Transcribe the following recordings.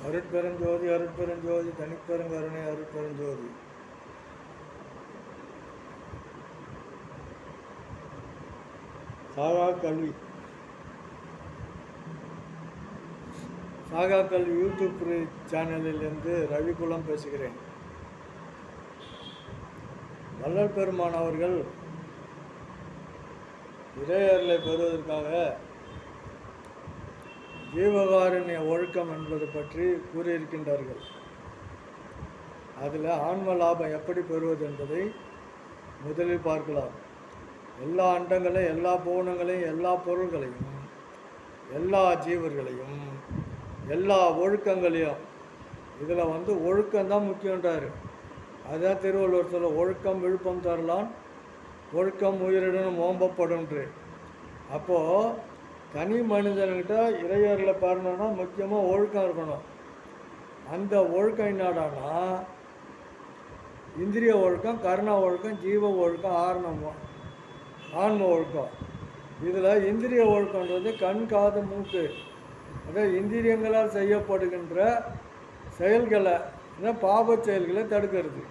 அருட்பெருஞ்சோதி அருட்பெருஞ்சோதி தனிப்பெருங்கருணை அருட்பெருஞ்சோதி. சாகா கல்வி யூடியூப் சேனலிலிருந்து ரவிக்குளம் பேசுகிறேன். வள்ளல் பெருமான் அவர்கள் இறையர்களை பெறுவதற்காக ஜீவகாருண்ய ஒழுக்கம் என்பது பற்றி கூறியிருக்கின்றார்கள். அதில் ஆன்ம லாபம் எப்படி பெறுவது என்பதை முதலில் பார்க்கலாம். எல்லா அண்டங்களையும், எல்லா பூவனங்களையும், எல்லா பொருள்களையும், எல்லா ஜீவர்களையும், எல்லா ஒழுக்கங்களையும், இதில் ஒழுக்கம்தான் முக்கியன்றார். அதுதான் திருவள்ளுவர் சொல்ல, ஒழுக்கம் விழுப்பம் தரலான், ஒழுக்கம் உயிரிடனும் ஓம்பப்படும்ன்று. அப்போது தனி மனிதன்கிட்ட இறையரில் பாருனா முக்கியமாக ஒழுக்கம் இருக்கணும். அந்த ஒழுக்கம் என்னடானா இந்திரிய ஒழுக்கம், கர்ண ஒழுக்கம், ஜீவ ஒழுக்கம், ஆன்ம ஒழுக்கம். இதில் இந்திரிய ஒழுக்கன்றது கண், காது, மூக்கு, அதாவது இந்திரியங்களால் செய்யப்படுகின்ற செயல்களை, பாவ செயல்களை தடுக்கிறது.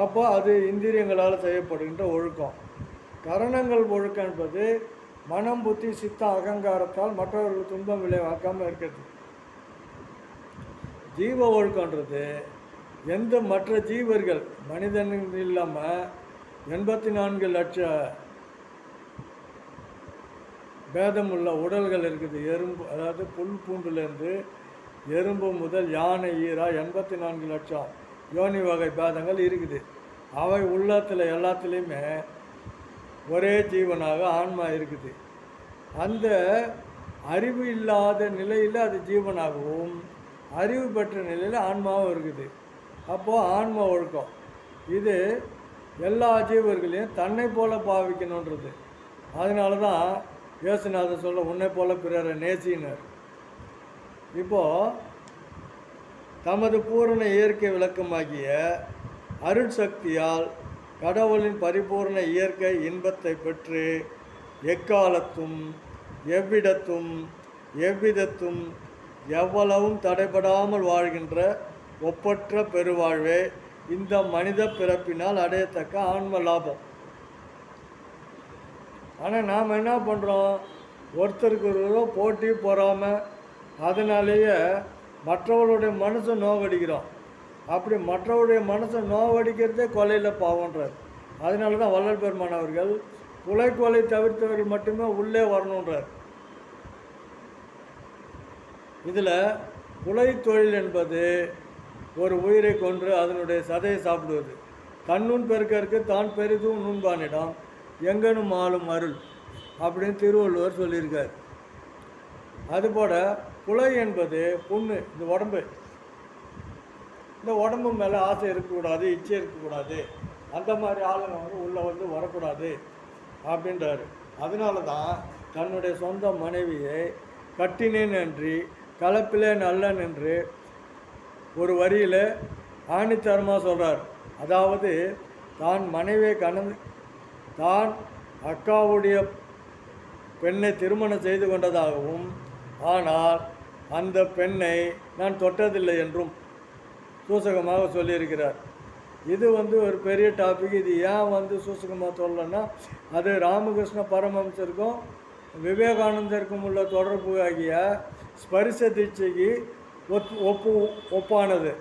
அப்போ அது இந்திரியங்களால் செய்யப்படுகின்ற ஒழுக்கம். கரணங்கள் ஒழுக்கம் என்பது மனம், புத்தி, சித்தம், அகங்காரத்தால் மற்றவர்களுக்கு துன்பம் விளைவாக்காமல் இருக்கிறது. ஜீவ ஒழுக்கன்றது மற்ற ஜீவர்கள், மனிதன் இல்லாமல் 84 லட்ச பேதமுள்ள உடல்கள் இருக்குது. எறும்பு, அதாவது புல் பூண்டுலேருந்து எறும்பு முதல் யானை, ஈரா 84 லட்சம் யோனி வகை பேதங்கள் இருக்குது. அவை உள்ளத்தில் எல்லாத்துலேயுமே ஒரே ஜீவனாக ஆன்மா இருக்குது. அந்த அறிவு இல்லாத நிலையில் அது ஜீவனாகவும், அறிவு பெற்ற நிலையில் ஆன்மாவும் இருக்குது. அப்போது ஆன்ம ஒழுக்கம் இது எல்லா ஜீவர்களையும் தன்னை போல பாவிக்கணுன்றது. அதனால தான் இயேசுநாதர் சொல்ல, உன்னை போல பிறரை நேசினர். இப்போது தமது பூரண இயற்கை விளக்கமாகிய அருட்சக்தியால் கடவுளின் பரிபூர்ண இயற்கை இன்பத்தை பெற்று எக்காலத்தும், எவ்விடத்தும், எவ்விதத்தும், எவ்வளவும் தடைபடாமல் வாழ்கின்ற ஒப்பற்ற பெருவாழ்வே இந்த மனித பிறப்பினால் அடையத்தக்க ஆன்ம லாபம். ஆனால் நாம் என்ன பண்ணுறோம், ஒருத்தருக்கு ஒரு போட்டி பொறாமல், அதனாலேயே மற்றவர்களுடைய மனசை நோவடிக்கிறோம். அப்படி மற்றவருடைய மனசை நோவடிக்கிறதே கொலையில் பாவன்றார். அதனால தான் வள்ளல் பெருமான் அவர்கள் கொலை தவிர்த்தவர்கள் மட்டுமே உள்ளே வரணுன்றார். இதில் கொலை தொழில் என்பது ஒரு உயிரை கொன்று அதனுடைய சதையை சாப்பிடுவது. தன்னுன் பெருக்கருக்கு தான் பெரிதும் நுண்பானிடம் எங்கனும் ஆளும் அருள் அப்படின்னு திருவள்ளுவர் சொல்லியிருக்கார். அதுபோல் கொலை என்பது புண்ணு. இந்த உடம்பு மேலே ஆசை இருக்கக்கூடாது, இச்சை இருக்கக்கூடாது, அந்த மாதிரி ஆளுங்க உள்ளே வரக்கூடாது அப்படின்றாரு. அதனால தான் தன்னுடைய சொந்த மனைவியை கட்டினேன் என்று கலப்பிலே நல்லன் என்று ஒரு வரியில் ஆணித்தரமாக சொல்கிறார். அதாவது தான் மனைவியை தான் அக்காவுடைய பெண்ணை திருமணம் செய்து கொண்டதாகவும், ஆனால் அந்த பெண்ணை நான் தொட்டதில்லை என்றும் சூசகமாக சொல்லியிருக்கிறார். இது ஒரு பெரிய டாபிக். இது ஏன் சூசகமாக சொல்லலைன்னா, அது ராமகிருஷ்ண பரமஹம்சருக்கும் விவேகானந்தருக்கும் உள்ள தொடர்பு ஆகிய ஸ்பரிச தீட்சைக்கு ஒப்பானது.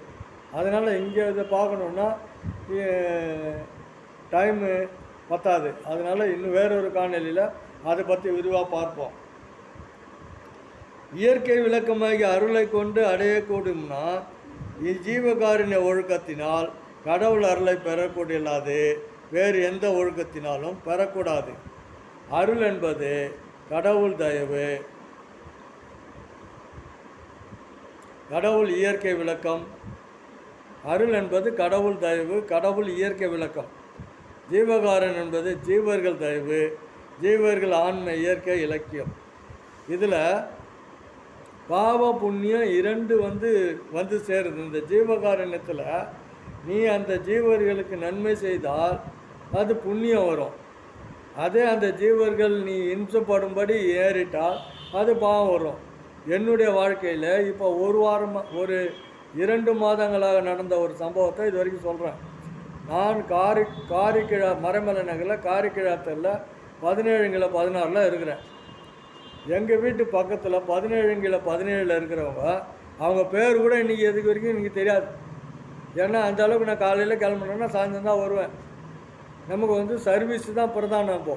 அதனால் இங்கே இதை பார்க்கணுன்னா டைமு பத்தாது. அதனால் இன்னும் வேறொரு காணொலியில் அதை பற்றி விரிவாக பார்ப்போம். இயற்கை விளக்கமாகி அருளை கொண்டு அடையக்கூடும்னா இஜீவகாருண்ய ஒழுக்கத்தினால் கடவுள் அருளை பெறக்கூடியது வேறு எந்த ஒழுக்கத்தினாலும் பெறக்கூடாது. அருள் என்பது கடவுள் தயவு, கடவுள் இயற்கை விளக்கம். அருள் என்பது கடவுள் தயவு, கடவுள் இயற்கை விளக்கம். ஜீவகாரன் என்பது ஜீவர்கள் தயவு, ஜீவர்கள் ஆன்ம இயற்கை இலக்கியம். இதில் பாவ புண்ணியம் இரண்டு வந்து சேருது. இந்த ஜீவகாரண்யத்தில் நீ அந்த ஜீவர்களுக்கு நன்மை செய்தால் அது புண்ணியம் வரும். அதே அந்த ஜீவர்கள் நீ இம்சப்படும்படி ஏறிட்டால் அது பாவம் வரும். என்னுடைய வாழ்க்கையில் இப்போ ஒரு 2 மாதங்களாக நடந்த ஒரு சம்பவத்தை இது வரைக்கும் சொல்கிறேன். நான் காரிக்கிழா மறைமலை நகரில் காரிக்கிழாத்தில் 17/16 இருக்கிறேன். எங்கள் வீட்டு பக்கத்தில் 17/17 இருக்கிறவங்க, அவங்க பேர் கூட இன்றைக்கி எதுக்கு வரைக்கும் எனக்கு தெரியாது. ஏன்னா அந்த அளவுக்கு நான் காலையில் கிளம்புனேன்னா சாயந்தரம் தான் வருவேன். நமக்கு சர்வீஸ் தான் பிரதானம். இப்போ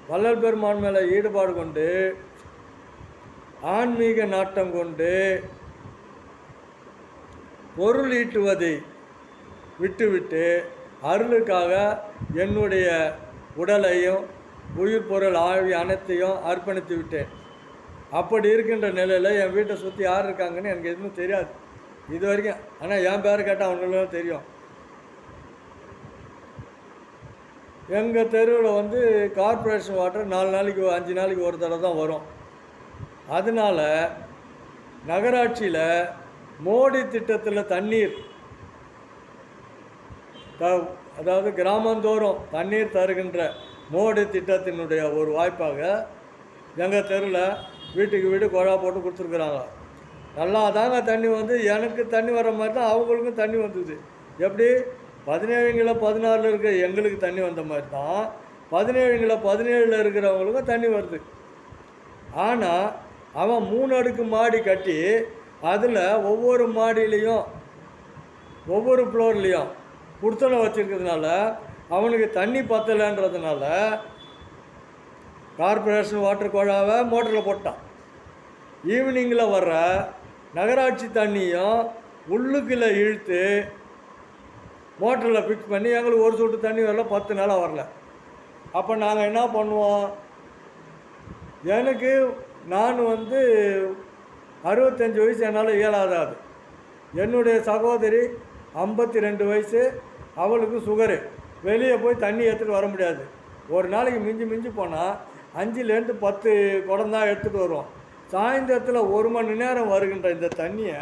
வள்ளல் பெருமான் மேலே ஈடுபாடு கொண்டு ஆன்மீக நாட்டம் கொண்டு பொருள் ஈட்டுவதை விட்டுவிட்டு அருளுக்காக என்னுடைய உடலையும் உயிர் பொருள் ஆவி அனைத்தையும் அர்ப்பணித்து விட்டேன். அப்படி இருக்கின்ற நிலையில் என் வீட்டை சுற்றி யார் இருக்காங்கன்னு எனக்கு எதுவும் தெரியாது இது வரைக்கும். ஆனால் என் பேரை கேட்டால் அவங்களும் தெரியும். எங்கள் தெருவில் கார்ப்பரேஷன் வாட்டர் 4 நாளைக்கு 5 நாளைக்கு ஒரு தடவை தான் வரும். அதனால் நகராட்சியில் மோடி திட்டத்தில் தண்ணீர் அதாவது கிராமந்தோறும் தண்ணீர் தருகின்ற மோடி திட்டத்தினுடைய ஒரு வாய்ப்பாக எங்கள் தெருவில் வீட்டுக்கு வீடு குழா போட்டு கொடுத்துருக்குறாங்க. நல்லா தாங்க தண்ணி எனக்கு தண்ணி வர மாதிரி தான் அவங்களுக்கும் தண்ணி வந்தது. எப்படி 17/16 இருக்கிற எங்களுக்கு தண்ணி வந்த மாதிரி தான் 17/17 இருக்கிறவங்களுக்கும் தண்ணி வருது. ஆனால் அவன் 3 அடுக்கு மாடி கட்டி அதில் ஒவ்வொரு மாடியிலையும் ஒவ்வொரு ஃப்ளோர்லேயும் குடுத்தனை வச்சுருக்கிறதுனால அவனுக்கு தண்ணி பத்தலைன்றதுனால கார்ப்பரேஷன் வாட்டர் குழாவை மோட்டரில் போட்டான். ஈவினிங்கில் வர்ற நகராட்சி தண்ணியும் உள்ளுக்குள்ளே இழுத்து மோட்டரில் ஃபிக்ஸ் பண்ணி எங்களுக்கு ஒரு சொட்டு தண்ணி வரல, 10 நாளாக வரல. அப்போ நாங்கள் என்ன பண்ணுவோம்? எனக்கு நான் 65 வயசு, என்னால் இயலாதாது. என்னுடைய சகோதரி 52 வயசு, அவளுக்கு சுகரு. வெளியே போய் தண்ணி எடுத்துகிட்டு வர முடியாது. ஒரு நாளைக்கு மிஞ்சி போனால் 5லேருந்து 10 குடம் தான் எடுத்துகிட்டு வருவோம். சாயந்தரத்தில் 1 மணி நேரம் வருகின்ற இந்த தண்ணியை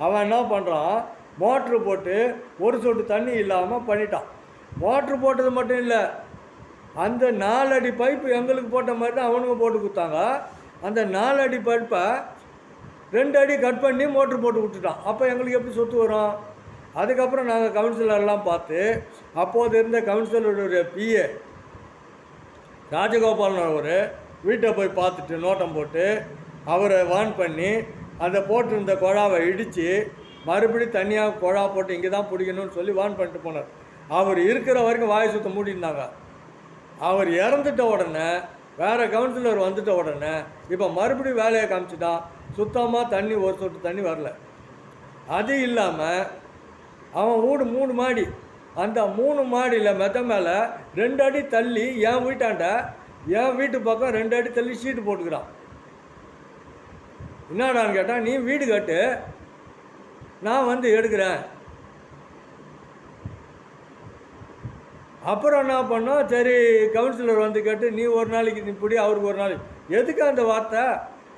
அவன் என்ன பண்ணுறான்? மோட்ரு போட்டு ஒரு சொட்டு தண்ணி இல்லாமல் பண்ணிட்டான். மோட்ரு போட்டது மட்டும் இல்லை, அந்த 4 அடி பைப்பு எங்களுக்கு போட்ட மாதிரி தான் அவனுங்க போட்டு கொடுத்தாங்க. அந்த 4 அடி பைப்பை 2 அடி கட் பண்ணி மோட்ரு போட்டு விட்டுட்டான். அப்போ எங்களுக்கு எப்படி சொத்து வரும்? அதுக்கப்புறம் நாங்கள் கவுன்சிலர்லாம் பார்த்து, அப்போது இருந்த கவுன்சிலருடைய பிஏ ராஜகோபாலன் அவர் வீட்டை போய் பார்த்துட்டு நோட்டம் போட்டு அவரை வான் பண்ணி அந்த போட்டிருந்த குழாவை இடித்து மறுபடியும் தனியாக குழா போட்டு இங்கே தான் பிடிக்கணும்னு சொல்லி வான் பண்ணிட்டு போனார். அவர் இருக்கிற வரைக்கும் வாயை சுத்த மூடிருந்தாங்க. அவர் இறந்துட்ட உடனே வேறு கவுன்சிலர் வந்துட்ட உடனே இப்போ மறுபடியும் வேலையை காமிச்சிட்டான். சுத்தமாக தண்ணி ஒரு சொட்டு தண்ணி வரல. அது இல்லாமல் அவன் வீடு 3 மாடி. அந்த 3 மாடியில் மெத்த மேலே 2 அடி தள்ளி என் வீட்டாண்ட என் வீட்டு பக்கம் 2 அடி தள்ளி ஷீட்டு போட்டுக்கிறான். என்னடான்னு கேட்டால், நீ வீடு கட்டு, நான் எடுக்கிறேன். அப்புறம் என்ன பண்ணோம்? சரி, கவுன்சிலர் கேட்டு, நீ ஒரு நாளைக்கு நீ பிடி, அவருக்கு ஒரு நாளைக்கு. எதுக்கு அந்த வார்த்தை?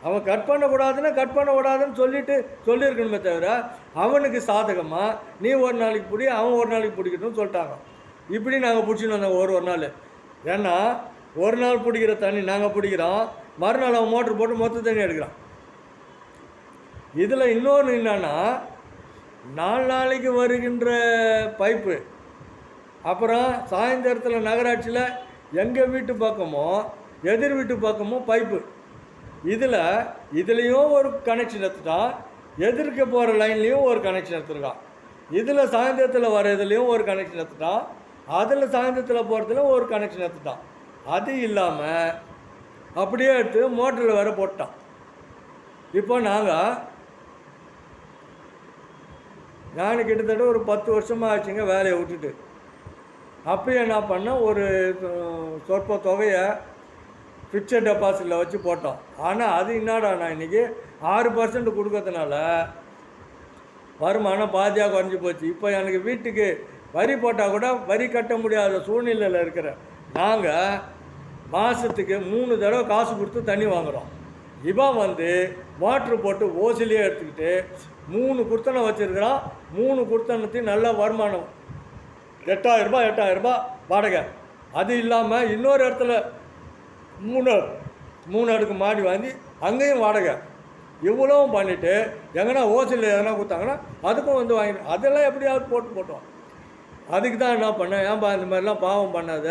அவன் கட் பண்ணக்கூடாதுன்னா கட் பண்ணக்கூடாதுன்னு சொல்லியிருக்கணுமே தவிர அவனுக்கு சாதகமாக நீ ஒரு நாளைக்கு பிடி, அவன் ஒரு நாளைக்கு பிடிக்கட்டும்னு சொல்லிட்டாங்க. இப்படி நாங்கள் பிடிச்சின்னு வந்தோம் ஒரு நாள். ஏன்னா ஒரு நாள் பிடிக்கிற தண்ணி நாங்கள் பிடிக்கிறோம், மறுநாள் அவன் மோட்ரு போட்டு மொத்த தண்ணி எடுக்கிறான். இதில் இன்னொன்று என்னன்னா, 4 நாளைக்கு வருகின்ற பைப்பு, அப்புறம் சாயந்தரத்தில் நகராட்சியில் எங்கள் வீட்டு பக்கமும் எதிர் வீட்டு பக்கமும் பைப்பு. இதுலேயும் ஒரு கனெக்ஷன் எடுத்துட்டான், எதிர்க்க போகிற லைன்லேயும் ஒரு கனெக்ஷன் எடுத்துருக்கான். இதில் சாயந்தரத்தில் வர இதுலேயும் ஒரு கனெக்ஷன் எடுத்துட்டான், அதில் சாயந்தரத்தில் போகிறதுல ஒரு கனெக்ஷன் எடுத்துட்டான். அது இல்லாமல் அப்படியே எடுத்து மோட்டரில் வேறு போட்டான். இப்போ நான் கிட்டத்தட்ட ஒரு 10 வருஷமாக ஆச்சுங்க வேலையை விட்டுட்டு. அப்போ என்ன பண்ணேன், ஒரு சொற்ப தொகையை ஃபிக்ஸட் டெபாசிட்டில் வச்சு போட்டோம். ஆனால் அது என்னடா, நான் இன்றைக்கி 6% கொடுக்கறதுனால வருமானம் பாதியாக குறைஞ்சி போச்சு. இப்போ எனக்கு வீட்டுக்கு வரி போட்டால் கூட வரி கட்ட முடியாத சூழ்நிலையில் இருக்கிற நாங்கள் மாதத்துக்கு 3 தடவை காசு கொடுத்து தண்ணி வாங்குகிறோம். இவன் மோட்ரு போட்டு ஓசிலேயே எடுத்துக்கிட்டு 3 குடுத்தனை வச்சுருக்கிறான். 3 குடுத்தனத்தையும் நல்ல வருமானம், 8000 ரூபாய் வாடகை. அது இல்லாமல் இன்னொரு இடத்துல 3 அடுக்கு மாடி வாங்கி அங்கேயும் வாடகை. இவ்வளவும் பண்ணிவிட்டு எங்கன்னா ஓசியில் எதனா கொடுத்தாங்கன்னா அதுக்கும் வந்து வாங்கி அதெல்லாம் எப்படியாவது போட்டோம். அதுக்கு தான் என்ன பண்ணேன், ஏன்பா இந்த மாதிரிலாம் பாவம் பண்ணாத,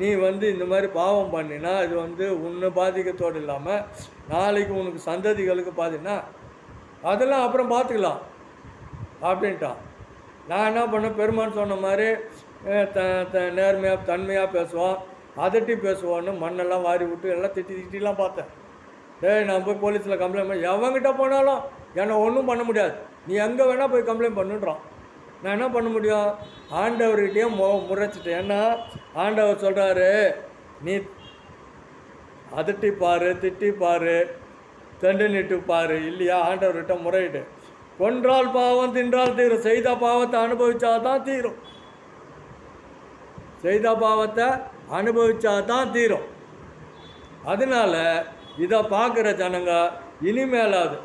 நீ வந்து இந்த மாதிரி பாவம் பண்ணினா இது வந்து உன்னை பாதிக்கத்தோடு இல்லாமல் நாளைக்கு உனக்கு சந்ததிகளுக்கு பாதினா அதெல்லாம் அப்புறம் பார்த்துக்கலாம் அப்படின்ட்டான். நான் என்ன பண்ணேன், பெருமான் சொன்ன மாதிரி நேர்மையாக தன்மையாக பேசுவோம், அதட்டி பேசுவோன்னு மண்ணெல்லாம் வாரி விட்டு எல்லாம் திட்டிலாம் பார்த்தேன். நான் போய் போலீஸில் கம்ப்ளைண்ட் பண்ணி எவங்கிட்ட போனாலும் என்னை ஒன்றும் பண்ண முடியாது, நீ எங்கே வேணால் போய் கம்ப்ளைண்ட் பண்ணுன்றான். நான் என்ன பண்ண முடியும், ஆண்டவர்கிட்டயே முறைச்சிட்டேன். ஏன்னா ஆண்டவர் சொல்கிறாரு, நீ அதட்டிப்பார், திட்டிப்பார், தண்டு நிட்டுப்பார் இல்லையா, ஆண்டவர்கிட்ட முறையிட்டு. கொன்றால் பாவம் தின்றால் தீரும், செய்த பாவத்தை அனுபவிச்சா தான் தீரும், செய்த பாவத்தை அனுபவிச்சா தான் தீரும். அதனால் இதை பார்க்குற ஜனங்க இனிமேலாவது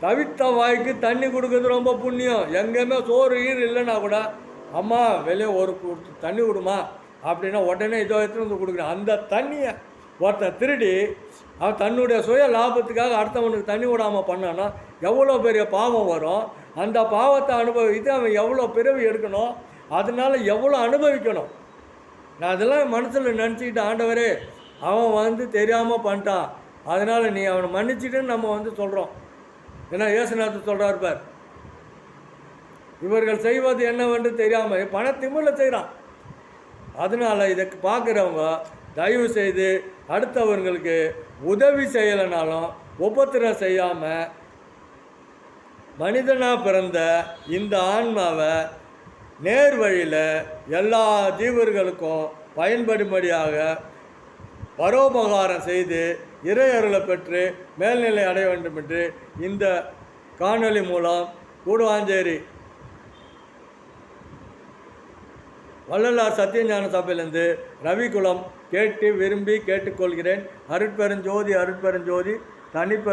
தவித்த வாய்க்கு தண்ணி கொடுக்குறது ரொம்ப புண்ணியம். எங்கேயுமே சோறு ஈர் இல்லைன்னா கூட அம்மா வெளியே ஒரு தண்ணி கொடுமா அப்படின்னா உடனே இதோ எடுத்துகிட்டு வந்து கொடுக்குறேன். அந்த தண்ணியை ஒருத்தன் திருடி அவன் தன்னுடைய சுய லாபத்துக்காக அடுத்தவனுக்கு தண்ணி விடாமல் பண்ணான்னா எவ்வளோ பெரிய பாவம் வரும். அந்த பாவத்தை அனுபவித்து அவன் எவ்வளோ பிறவி எடுக்கணும், அதனால் எவ்வளோ அனுபவிக்கணும். நான் அதெல்லாம் மனசில் நினச்சிக்கிட்டு, ஆண்டவரே அவன் வந்து தெரியாமல் பண்ணிட்டான், அதனால் நீ அவனை மன்னிச்சிட்டுன்னு நம்ம வந்து சொல்கிறோம். ஏன்னா இயேசுநாதர் சொல்கிறார் பார், இவர்கள் செய்வது என்னவென்று தெரியாமல் பணத்திமில்ல செய்கிறான். அதனால் இதை பார்க்குறவங்க தயவு செய்து அடுத்தவர்களுக்கு உதவி செய்யலைனாலும் உபத்திரம் செய்யாமல் மனிதனாக பிறந்த இந்த ஆன்மாவை நேர் வழியில் எல்லா ஜீவர்களுக்கும் பயன்படும்படியாக பரோபகாரம் செய்து இறையருளை பெற்று மேல்நிலை அடைய வேண்டும் என்று இந்த காணொளி மூலம் கூடுவாஞ்சேரி வள்ளலார் சத்தியஞான சபையிலிருந்து ரவிக்குளம் கேட்டு விரும்பி கேட்டுக்கொள்கிறேன். அருட்பெருஞ்சோதி அருட்பெருஞ்சோதி தனிப்பெரும்